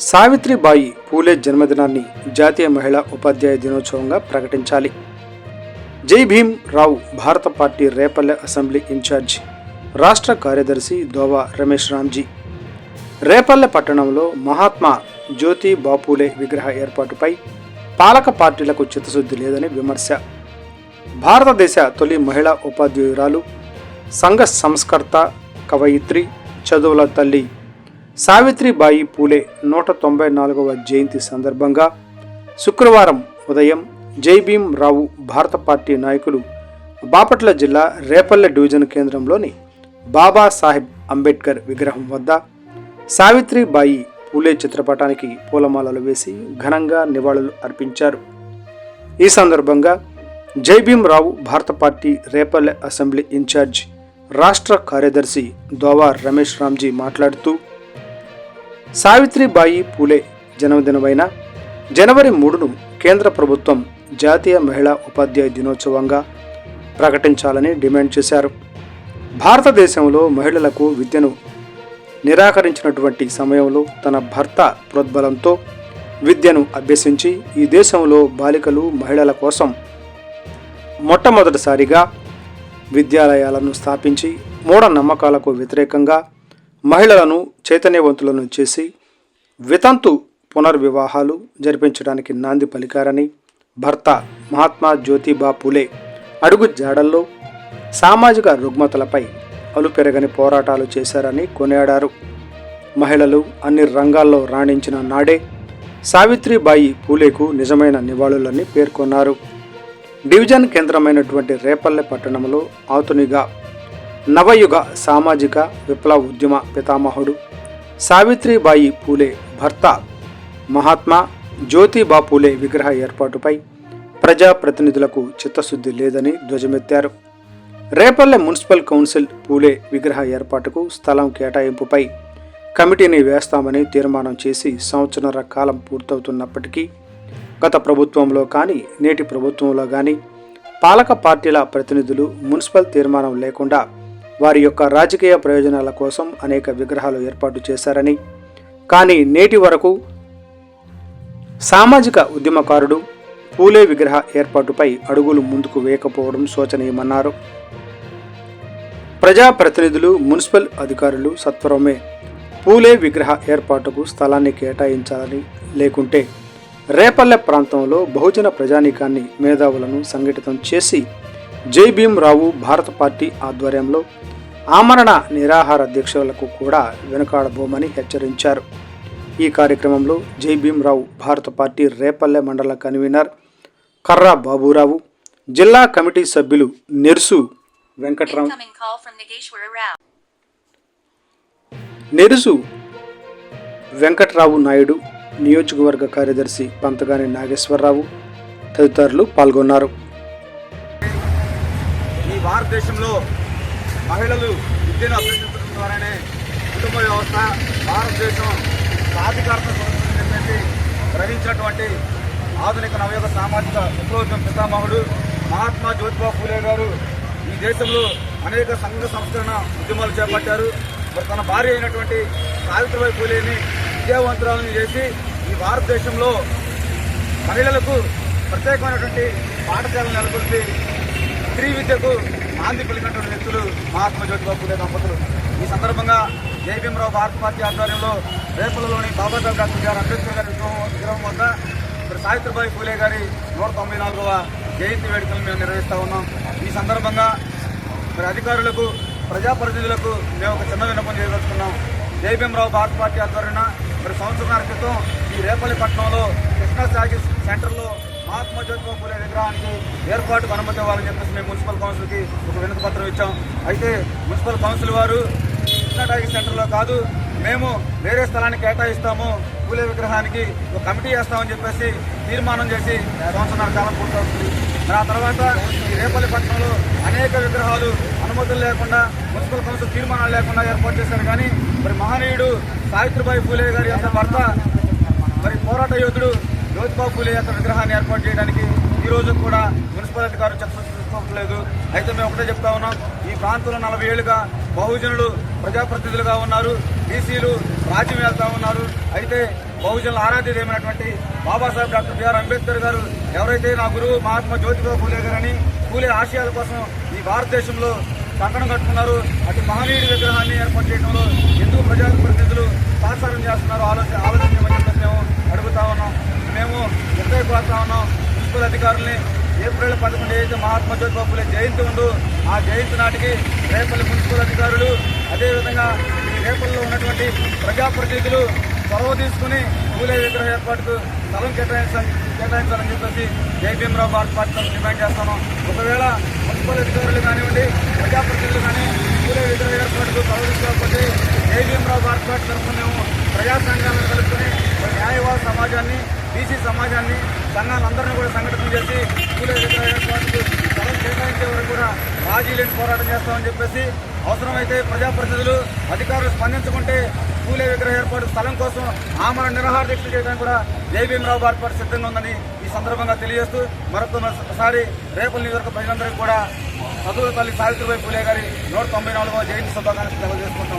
సావిత్రిబాయి పూలే జన్మదినాన్ని జాతీయ మహిళా ఉపాధ్యాయ దినోత్సవంగా ప్రకటించాలి. జై భీమ్ రావు భారత పార్టీ రేపల్లె అసెంబ్లీ ఇన్ఛార్జి, రాష్ట్ర కార్యదర్శి దోవా రమేష్ రామ్జీ. రేపల్లె పట్టణంలో మహాత్మా జ్యోతి బాపూలే విగ్రహ ఏర్పాటుపై పాలక పార్టీలకు చిత్తశుద్ధి లేదని విమర్శ. భారతదేశ తొలి మహిళా ఉపాధ్యాయురాలు, సంఘ సంస్కర్త, కవయిత్రి, చదువుల తల్లి సావిత్రిబాయి పూలే 194వ జయంతి సందర్భంగా శుక్రవారం ఉదయం జై భీమ్ రావు భారత పార్టీ నాయకులు బాపట్ల జిల్లా రేపల్లె డివిజన్ కేంద్రంలోని బాబాసాహెబ్ అంబేద్కర్ విగ్రహం వద్ద సావిత్రిబాయి పూలే చిత్రపటానికి పూలమాలలు వేసి ఘనంగా నివాళులు అర్పించారు. ఈ సందర్భంగా జై భీమ్ రావు భారత పార్టీ రేపల్లె అసెంబ్లీ ఇన్ఛార్జ్, రాష్ట్ర కార్యదర్శి దోవా రమేష్ రామ్జీ మాట్లాడుతూ, సావిత్రిబాయి పూలే జన్మదినమైన జనవరి 3ను కేంద్ర ప్రభుత్వం జాతీయ మహిళా ఉపాధ్యాయ దినోత్సవంగా ప్రకటించాలని డిమాండ్ చేశారు. భారతదేశంలో మహిళలకు విద్యను నిరాకరించినటువంటి సమయంలో తన భర్త ప్రోద్బలంతో విద్యను అభ్యసించి ఈ దేశంలో బాలికలు, మహిళల కోసం మొట్టమొదటిసారిగా విద్యాలయాలను స్థాపించి మూఢనమ్మకాలకు వ్యతిరేకంగా మహిళలను చైతన్యవంతులను చేసి వితంతు పునర్వివాహాలు జరిపించడానికి నాంది పలికారని, భర్త మహాత్మా జ్యోతిబా పూలే అడుగు జాడల్లో సామాజిక రుగ్మతలపై అలుపెరగని పోరాటాలు చేశారని కొనియాడారు. మహిళలు అన్ని రంగాల్లో రాణించిన నాడే సావిత్రిబాయి పూలేకు నిజమైన నివాళులని పేర్కొన్నారు. డివిజన్ కేంద్రమైనటువంటి రేపల్లె పట్టణంలో ఆధునిక నవయుగ సామాజిక విప్లవ ఉద్యమ పితామహుడు సావిత్రిబాయి పూలే భర్త మహాత్మా జ్యోతిబా పూలే విగ్రహ ఏర్పాటుపై ప్రజాప్రతినిధులకు చిత్తశుద్ధి లేదని ధ్వజమెత్తారు. రేపల్లె మున్సిపల్ కౌన్సిల్ పూలే విగ్రహ ఏర్పాటుకు స్థలం కేటాయింపుపై కమిటీని వేస్తామని తీర్మానం చేసి సంవత్సరన్నర కాలం పూర్తవుతున్నప్పటికీ గత ప్రభుత్వంలో కానీ నేటి ప్రభుత్వంలో కానీ పాలక పార్టీల ప్రతినిధులు మున్సిపల్ తీర్మానం లేకుండా వారి యొక్క రాజకీయ ప్రయోజనాల కోసం అనేక విగ్రహాలు ఏర్పాటు చేశారని, కానీ నేటి వరకు సామాజిక ఉద్యమకారుడు పూలే విగ్రహ ఏర్పాటుపై అడుగులు ముందుకు వేయకపోవడం శోచనీయమన్నారు. ప్రజాప్రతినిధులు, మున్సిపల్ అధికారులు సత్వరమే పూలే విగ్రహ ఏర్పాటుకు స్థలాన్ని కేటాయించాలని, లేకుంటే రేపల్లె ప్రాంతంలో బహుజన ప్రజానీకాన్ని, మేధావులను సంఘటితం చేసి జై భీమ్ రావు భారత పార్టీ ఆధ్వర్యంలో ఆమరణ నిరాహార దీక్షలకు కూడా వెనుకాడబోమని హెచ్చరించారు. ఈ కార్యక్రమంలో జై భీమ్ రావు భారత పార్టీ రేపల్లె మండల కన్వీనర్ కర్రా బాబురావు, జిల్లా కమిటీ సభ్యులు నెర్సు వెంకట్రావు నాయుడు, నియోజకవర్గ కార్యదర్శి పంతగాని నాగేశ్వరరావు తదితరులు పాల్గొన్నారు. ఈ భారతదేశంలో మహిళలు విద్యను అభ్యసించడం ద్వారానే కుటుంబ వ్యవస్థ, భారతదేశం సాధికారత చెప్పేసి గ్రహించినటువంటి ఆధునిక నవయుగ సామాజిక విప్లవ పితామహుడు మహాత్మా జ్యోతిబా పూలే గారు ఈ దేశంలో అనేక సంఘ సంస్కరణ ఉద్యమాలు చేపట్టారు. మరి తన భార్య అయినటువంటి సావిత్రిబాయి పూలేని విద్యావంతురాలను చేసి ఈ భారతదేశంలో మహిళలకు ప్రత్యేకమైనటువంటి పాఠశాలను నెలకొల్పి స్త్రీ విద్యకు నాంది పలికినటువంటి వ్యక్తులు మహాత్మా జ్యోతిబా పూలే దంపతులు. ఈ సందర్భంగా జై భీమ్ రావు భారత పార్టీ ఆధ్వర్యంలో రేపల్లెలోని బాబాసాహెబ్ డాక్టర్ గారు అంబేద్కర్ గారి విగ్రహం వద్ద సావిత్రిబాయి పూలే గారి 194వ జయంతి వేడుకలను మేము నిర్వహిస్తూ ఉన్నాం. ఈ సందర్భంగా మరి అధికారులకు, ప్రజాప్రతినిధులకు మేము ఒక చిన్న విన్నపం చేయదలుచుకున్నాం. జై భీమ్ రావు భారత పార్టీ ఆధ్వర్యాన మరి సంవత్సరాల క్రితం ఈ రేపల్లి పట్టణంలో కృష్ణా సాగి సెంటర్లో మహాత్మా జ్యోతిబా పూలే విగ్రహానికి ఏర్పాటుకు అనుమతి ఇవ్వాలని చెప్పేసి మేము మున్సిపల్ కౌన్సిల్కి ఒక వినతి పత్రం ఇచ్చాం. అయితే మున్సిపల్ కౌన్సిల్ వారు కృష్ణా టాకీ సెంటర్లో కాదు, మేము వేరే స్థలాన్ని కేటాయిస్తాము, పూలే విగ్రహానికి ఒక కమిటీ వేస్తామని చెప్పేసి తీర్మానం చేసి సంవత్సరాల కాలం పూర్తవుతుంది. మరి ఆ తర్వాత ఈ రేపల్లి పట్టణంలో అనేక విగ్రహాలు అనుమతులు లేకుండా, మున్సిపల్ కౌన్సిల్ తీర్మానాలు లేకుండా ఏర్పాటు చేశారు. కానీ మరి మహనీయుడు సావిత్రిబాయి పూలే గారి యొక్క భర్త, మరి పోరాట యోధుడు జ్యోతిబా పూలే యొక్క విగ్రహాన్ని ఏర్పాటు చేయడానికి ఈ రోజు కూడా మున్సిపల్ అధికారులు చెప్పలేదు. అయితే మేము ఒకటే చెప్తా ఉన్నాం, ఈ ప్రాంతంలో 40 ఏళ్లుగా బహుజనులు ప్రజాప్రతినిధులుగా ఉన్నారు, బీసీలు రాజ్యం వెళ్తా ఉన్నారు. అయితే బహుజనుల ఆరాధ్యమైనటువంటి బాబాసాహెబ్ డాక్టర్ బిఆర్ అంబేద్కర్ గారు ఎవరైతే నా గురువు మహాత్మా జ్యోతిబా ఫూలే గారని ఫూలే ఆశయాల కోసం ఈ భారతదేశంలో కంకణం కట్టుకున్నారు. అటు మహనీయుడి విగ్రహాన్ని ఏర్పాటు చేయడంలో ఎందుకు ప్రజాప్రతినిధులు సహకారం చేస్తున్నారు ఆలోచించమని చెప్పేసి మేము అడుగుతా ఉన్నాం. మేము ఎంతో కోరుతా ఉన్నాం మున్సిపల్ అధికారుల్ని. ఏప్రిల్ 11 అయితే మహాత్మా జ్యోతిబా ఫూలే జయంతి ఉందో ఆ జయంతి నాటికి రేపల్లి మున్సిపల్ అధికారులు అదేవిధంగా ఈ రేపల్లో ఉన్నటువంటి ప్రజాప్రతినిధులు చొరవ తీసుకుని ఫూలే విగ్రహ ఏర్పాటుకు స్థలం కేటాయించాలని చెప్పేసి జై భీమరావు భారత పార్టీ డిమాండ్ చేస్తాను. ఒకవేళ మున్సిపల్ అధికారులు కానివ్వండి ప్రజాప్రతినిధులు కానీ ఫూలే విగ్రహ ఏర్పాటుకు చొరవ తీసుకోకపోతే జై భీమరావు భారత పార్టీ తరఫున మేము ప్రజా సంఘాలను కలుపుకొని న్యాయవాద సమాజాన్ని బీసీ సమాజాన్ని సంఘాలందరినీ కూడా సంఘటన చేసి ఫూలే విగ్రహ ఏర్పాటుకు స్థలం కేటాయించే వరకు కూడా రాజీ లేని పోరాటం చేస్తామని చెప్పేసి అవసరమైతే ప్రజాప్రతినిధులు అధికారులు స్పందించుకుంటే ఫూలే విగ్రహ ఏర్పాటు స్థలం కోసం ఆమరణ నిరాహార దీక్ష చేయడానికి కూడా జై భీమరావు భారత పార్టీ సిద్ధంగా ఉందని ఈ సందర్భంగా తెలియజేస్తూ మరొకసారి రేపల్లి నియోజకవర్గ ప్రజలందరికీ కూడా చదువుల తల్లి సావిత్రిబాయి ఫూలే గారి 194వ జయంతి శుభాకాంక్షలు తెలియజేసుకుంటాం.